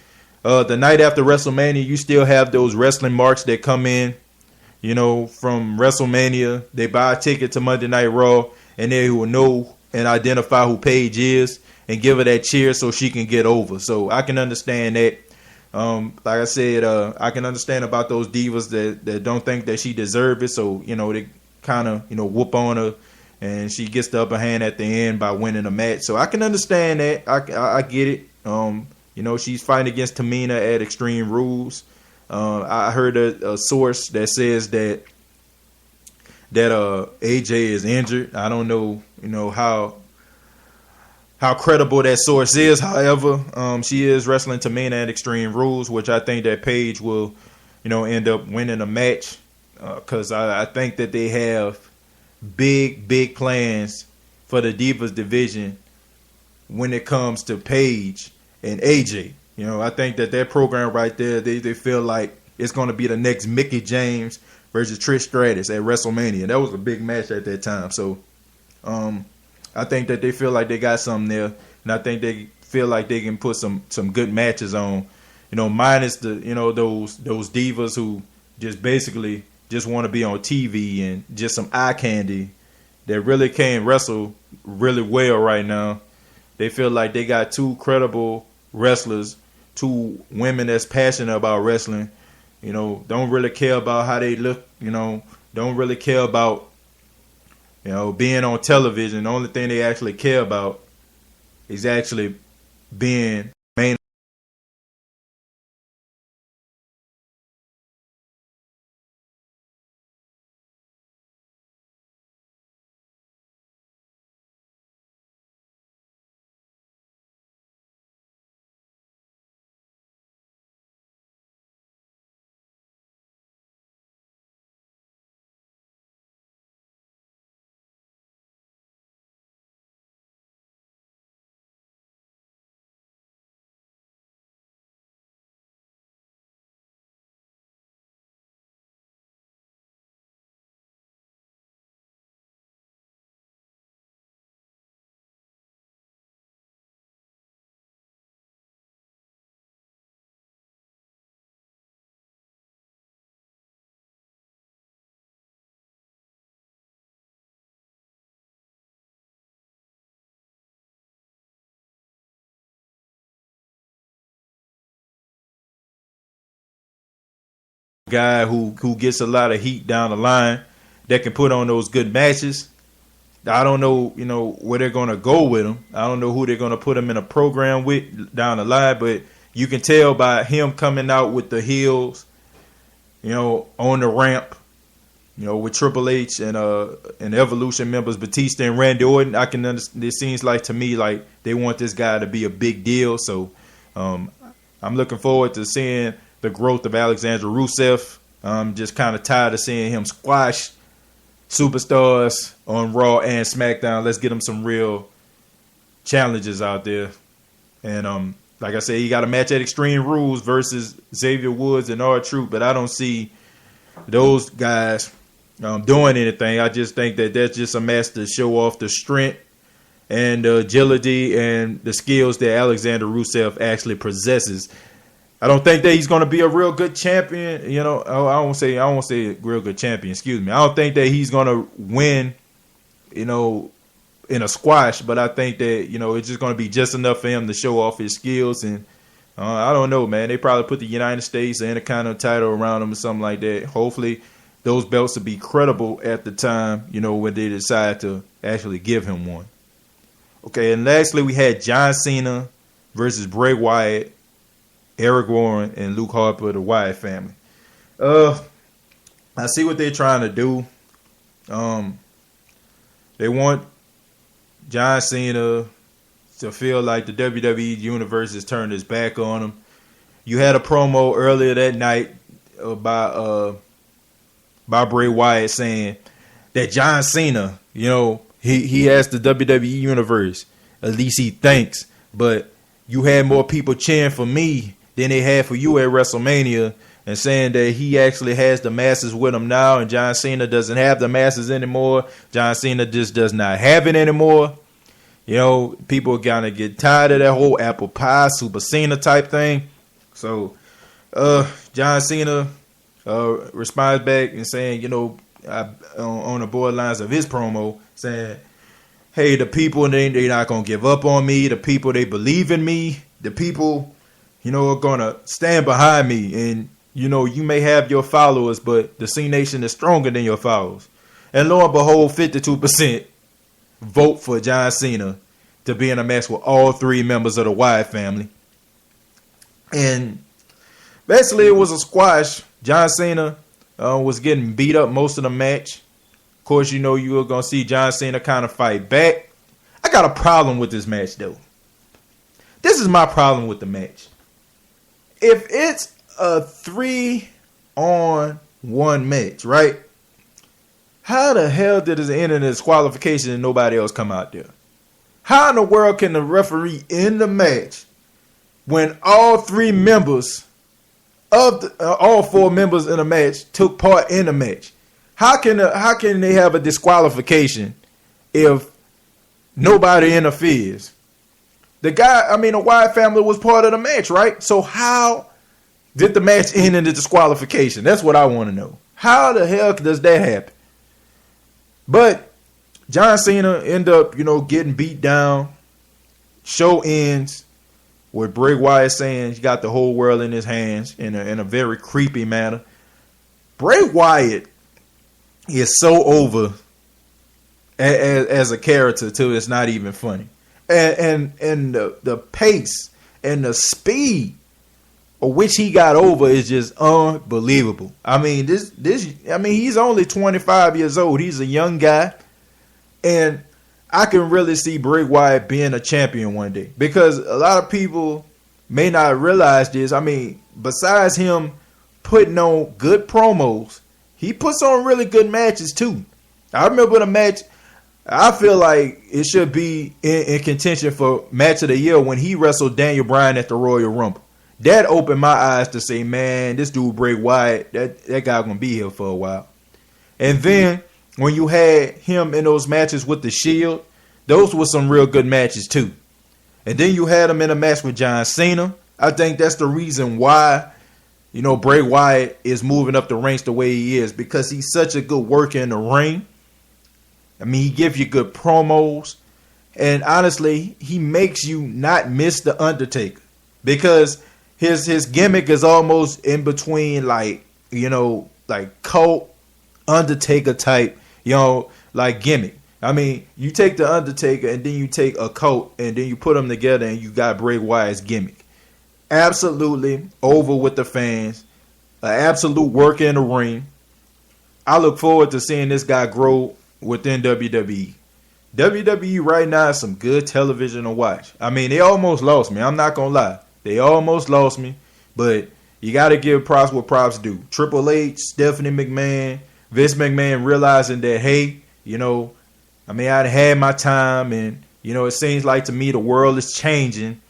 Speaker 1: the night after WrestleMania you still have those wrestling marks that come in, from WrestleMania. They buy a ticket to Monday Night Raw and they will know and identify who Paige is and give her that cheer so she can get over. So I can understand that. Like I said, I can understand about those divas that don't think that she deserves it. So, they kind of, whoop on her and she gets the upper hand at the end by winning the match. So I can understand that. I get it. She's fighting against Tamina at Extreme Rules. I heard a source that says that AJ is injured. I don't know, how credible that source is. However, she is wrestling Tamina at Extreme Rules, which I think that Paige will, end up winning a match, because I think that they have big plans for the Divas division when it comes to Paige and AJ. I think that program right there, they feel like it's going to be the next Mickie James versus Trish Stratus at WrestleMania. That was a big match at that time. So, I think that they feel like they got something there, and I think they feel like they can put some good matches on, minus the those divas who just basically just want to be on TV and just some eye candy that really can't wrestle really well right now. They feel like they got two credible wrestlers, two women that's passionate about wrestling, don't really care about how they look, don't really care about being on television. The only thing they actually care about is actually being main guy who gets a lot of heat down the line that can put on those good matches. I don't know, where they're going to go with him. I don't know who they're going to put him in a program with down the line, but you can tell by him coming out with the heels, on the ramp, with Triple H and Evolution members Batista and Randy Orton. I can understand. It seems like to me like they want this guy to be a big deal. So I'm looking forward to seeing the growth of Alexander Rusev. I'm just kind of tired of seeing him squash superstars on Raw and SmackDown. Let's get him some real challenges out there. And like I said, he got a match at Extreme Rules versus Xavier Woods and R-Truth, but I don't see those guys doing anything. I just think that that's just a match to show off the strength and the agility and the skills that Alexander Rusev actually possesses. I don't think that he's going to be a real good champion. I won't say a real good champion. Excuse me. I don't think that he's going to win, in a squash. But I think that it's just going to be just enough for him to show off his skills. And I don't know, man. They probably put the United States Intercontinental title around him or something like that. Hopefully, those belts will be credible at the time. When they decide to actually give him one. Okay, and lastly, we had John Cena versus Bray Wyatt, Eric Warren, and Luke Harper, the Wyatt family. I see what they're trying to do. They want John Cena to feel like the WWE universe has turned its back on him. You had a promo earlier that night by Bray Wyatt saying that John Cena, he has the WWE universe. At least he thinks. But you had more people cheering for me than they had for you at WrestleMania, and saying that he actually has the masses with him now, and John Cena doesn't have the masses anymore. John Cena just does not have it anymore. People kind of get tired of that whole apple pie, Super Cena type thing. So, John Cena responds back and saying, on the borderlines of his promo, saying, hey, the people, they're not going to give up on me. The people, they believe in me. The people, are going to stand behind me. And, you may have your followers, but the C Nation is stronger than your followers. And lo and behold, 52% vote for John Cena to be in a match with all three members of the Wyatt family. And basically, it was a squash. John Cena was getting beat up most of the match. Of course, you were going to see John Cena kind of fight back. I got a problem with this match, though. This is my problem with the match. If it's a 3-on-1 match, right? How the hell did it end in a disqualification and nobody else come out there? How in the world can the referee end the match when all three members of all four members in the match took part in the match? How can they have a disqualification if nobody interferes? The Wyatt family was part of the match, right? So how did the match end in the disqualification? That's what I want to know. How the hell does that happen? But John Cena ended up, getting beat down. Show ends with Bray Wyatt saying he got the whole world in his hands in a very creepy manner. Bray Wyatt is so over as a character too. It's not even funny. And the pace and the speed of which he got over is just unbelievable. He's only 25 years old. He's a young guy. And I can really see Bray Wyatt being a champion one day. Because a lot of people may not realize this. Besides him putting on good promos, he puts on really good matches too. I remember the match. I feel like it should be in contention for match of the year when he wrestled Daniel Bryan at the Royal Rumble. That opened my eyes to say, man, this dude Bray Wyatt, that guy gonna be here for a while. And then when you had him in those matches with the Shield, those were some real good matches too. And then you had him in a match with John Cena. I think that's the reason why, Bray Wyatt is moving up the ranks the way he is, because he's such a good worker in the ring. He gives you good promos. And honestly, he makes you not miss The Undertaker. Because his gimmick is almost in between like like cult Undertaker type, like gimmick. I mean, you take the Undertaker and then you take a cult and then you put them together and you got Bray Wyatt's gimmick. Absolutely over with the fans. An absolute work in the ring. I look forward to seeing this guy grow within WWE. WWE right now is some good television to watch. I mean, they almost lost me. I'm not going to lie. They almost lost me. But you got to give props what props do. Triple H, Stephanie McMahon, Vince McMahon realizing that, hey, I'd had my time and, it seems like to me the world is changing.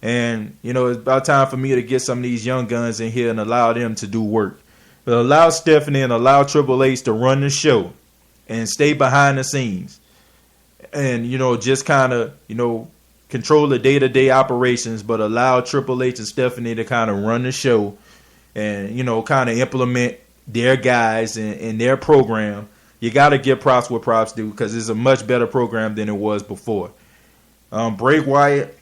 Speaker 1: And, it's about time for me to get some of these young guns in here and allow them to do work. But allow Stephanie and allow Triple H to run the show and stay behind the scenes. And, just kind of, control the day-to-day operations, but allow Triple H and Stephanie to kind of run the show and, kind of implement their guys and their program. You got to give props what props do because it's a much better program than it was before. Bray Wyatt,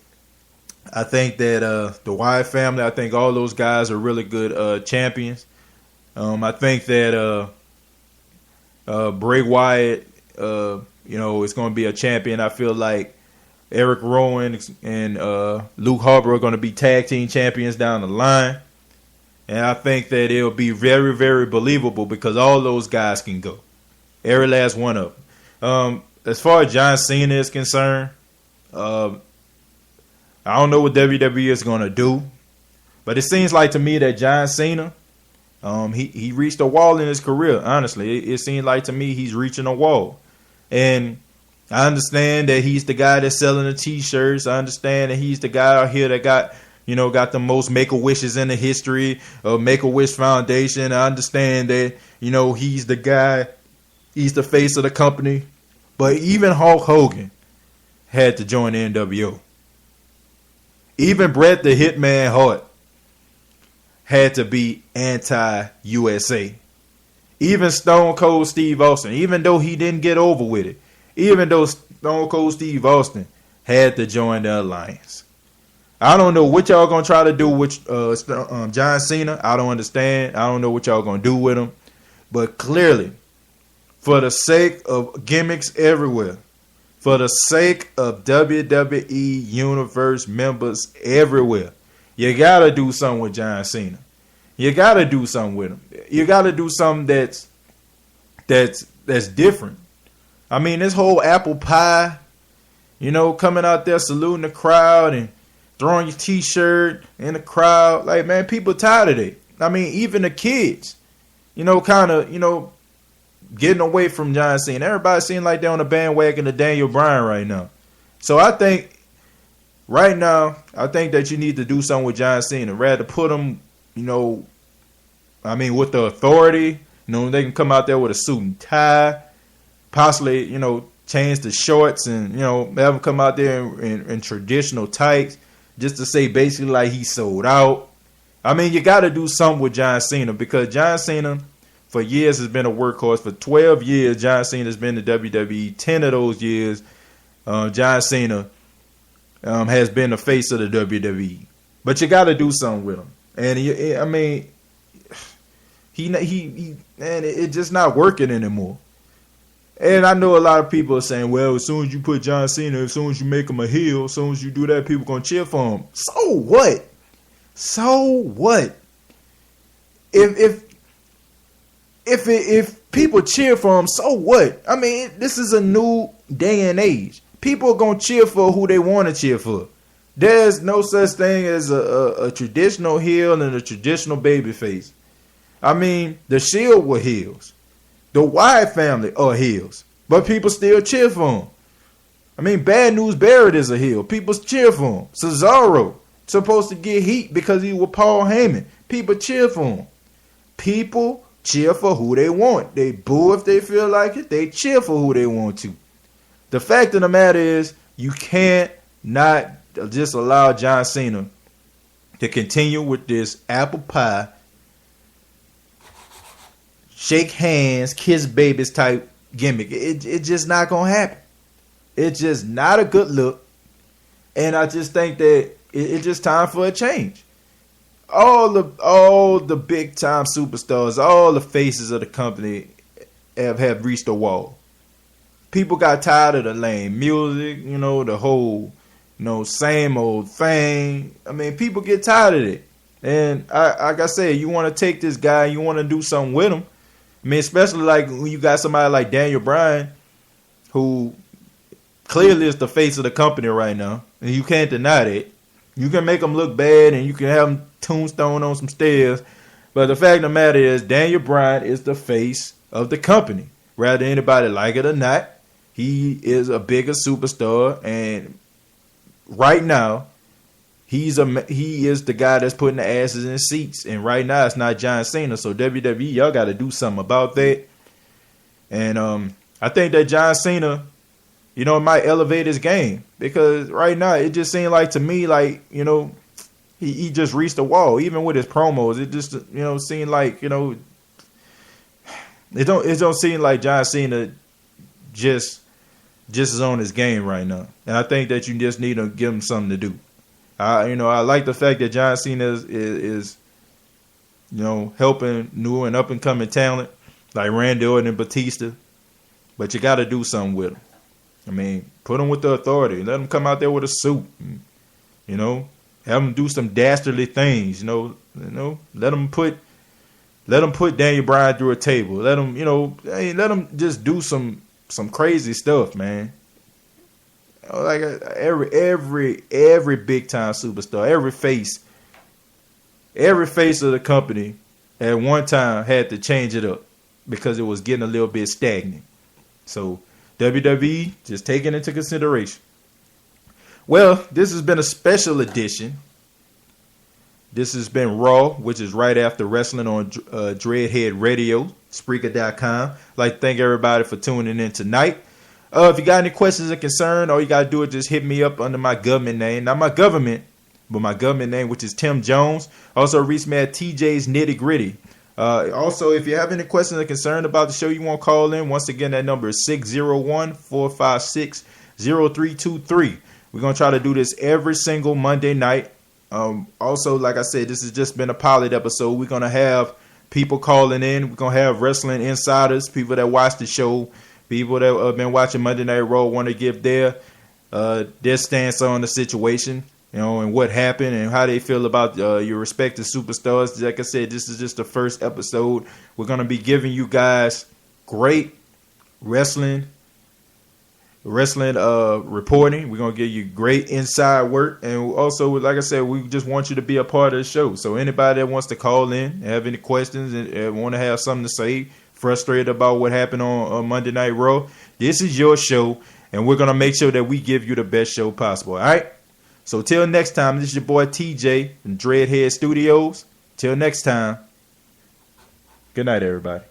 Speaker 1: I think that the Wyatt family, I think all those guys are really good champions. I think that Bray Wyatt, is going to be a champion. I feel like Eric Rowan and Luke Harper are going to be tag team champions down the line. And I think that it'll be very, very believable because all those guys can go. Every last one of them. As far as John Cena is concerned, I don't know what WWE is going to do. But it seems like to me that John Cena, he reached a wall in his career, honestly. It seems like to me he's reaching a wall. And I understand that he's the guy that's selling the T-shirts. I understand that he's the guy out here that got the most Make-A-Wishes in the history of Make-A-Wish Foundation. I understand that, he's the guy, he's the face of the company. But even Hulk Hogan had to join the NWO. Even Bret the Hitman Hart had to be anti-USA. Even Stone Cold Steve Austin, even though he didn't get over with it, even though Stone Cold Steve Austin had to join the alliance. I don't know what y'all going to try to do with John Cena. I don't understand. I don't know what y'all going to do with him. But clearly, for the sake of gimmicks everywhere, for the sake of WWE Universe members everywhere, you got to do something with John Cena. You got to do something with him. You got to do something that's different. I mean, this whole apple pie, coming out there saluting the crowd and throwing your T-shirt in the crowd. Like, man, people tired of it. I mean, even the kids, getting away from John Cena. Everybody seems like they're on the bandwagon of Daniel Bryan right now. So I think right now, that you need to do something with John Cena. Rather put him, with the authority. They can come out there with a suit and tie. Possibly, change the shorts and, have him come out there in traditional tights. Just to say basically like he sold out. I mean, you got to do something with John Cena because John Cena for years has been a workhorse. For 12 years, John Cena has been to WWE. 10 of those years, John Cena has been the face of the WWE. But you got to do something with him. And it's just not working anymore. And I know a lot of people are saying, well, as soon as you put John Cena, as soon as you make him a heel, as soon as you do that, people going to cheer for him. So what? So what? If people cheer for him, so what? I mean, this is a new day and age. People are going to cheer for who they want to cheer for. There's no such thing as a traditional heel and a traditional babyface. I mean, the Shield were heels. The Wyatt family are heels. But people still cheer for him. I mean, Bad News Barrett is a heel. People cheer for him. Cesaro supposed to get heat because he was Paul Heyman. People cheer for him. People cheer for who they want. They boo if they feel like it. They cheer for who they want to. The fact of the matter is, you can't not just allow John Cena to continue with this apple pie, shake hands, kiss babies type gimmick. It's just not going to happen. It's just not a good look. And I just think that it's just time for a change. all the big time superstars, all the faces of the company have reached a wall. People got tired of the lame music, the whole, same old thing. I mean, people get tired of it. And like I said, you want to take this guy, you want to do something with him. I mean, especially like when you got somebody like Daniel Bryan, who clearly is the face of the company right now, and you can't deny that. You can make him look bad, and you can have him tombstone on some stairs, but the fact of the matter is, Daniel Bryan is the face of the company. Whether anybody like it or not, he is a bigger superstar, and right now, he is the guy that's putting the asses in the seats. And right now, it's not John Cena. So WWE, y'all got to do something about that. And I think that John Cena, might elevate his game, because right now it just seemed like to me like he just reached the wall. Even with his promos, it just seemed like it don't seem like John Cena just is on his game right now. And I think that you just need to give him something to do. I like the fact that John Cena is helping new and up and coming talent like Randy Orton and Batista, but you got to do something with him. I mean, put him with the authority. Let him come out there with a suit. Have him do some dastardly things. Let him put Daniel Bryan through a table. Let him just do some crazy stuff, man. Like every big time superstar, every face of the company at one time had to change it up because it was getting a little bit stagnant. So WWE just taking into consideration. Well, this has been a special edition. This has been Raw, which is right after wrestling on Dreadhead Radio, Spreaker.com. I'd like to thank everybody for tuning in tonight. If you got any questions or concern, all you got to do is just hit me up under my government name. Not my government, but my government name, which is Tim Jones. Also, reach me at TJ's Nitty Gritty. Also, if you have any questions or concern about the show, you want to call in. Once again, that number is 601-456-0323. We're going to try to do this every single Monday night. Also, like I said, this has just been a pilot episode. We're going to have people calling in. We're going to have wrestling insiders, people that watch the show. People that have been watching Monday Night Raw want to give their stance on the situation, and what happened and how they feel about your respective superstars. Like I said, this is just the first episode. We're going to be giving you guys great wrestling reporting. We're going to give you great inside work. And also, like I said, we just want you to be a part of the show. So anybody that wants to call in, have any questions, and want to have something to say, frustrated about what happened on Monday Night Raw, this is your show, and we're going to make sure that we give you the best show possible. All right? So till next time, this is your boy TJ from Dreadhead Studios. Till next time, good night, everybody.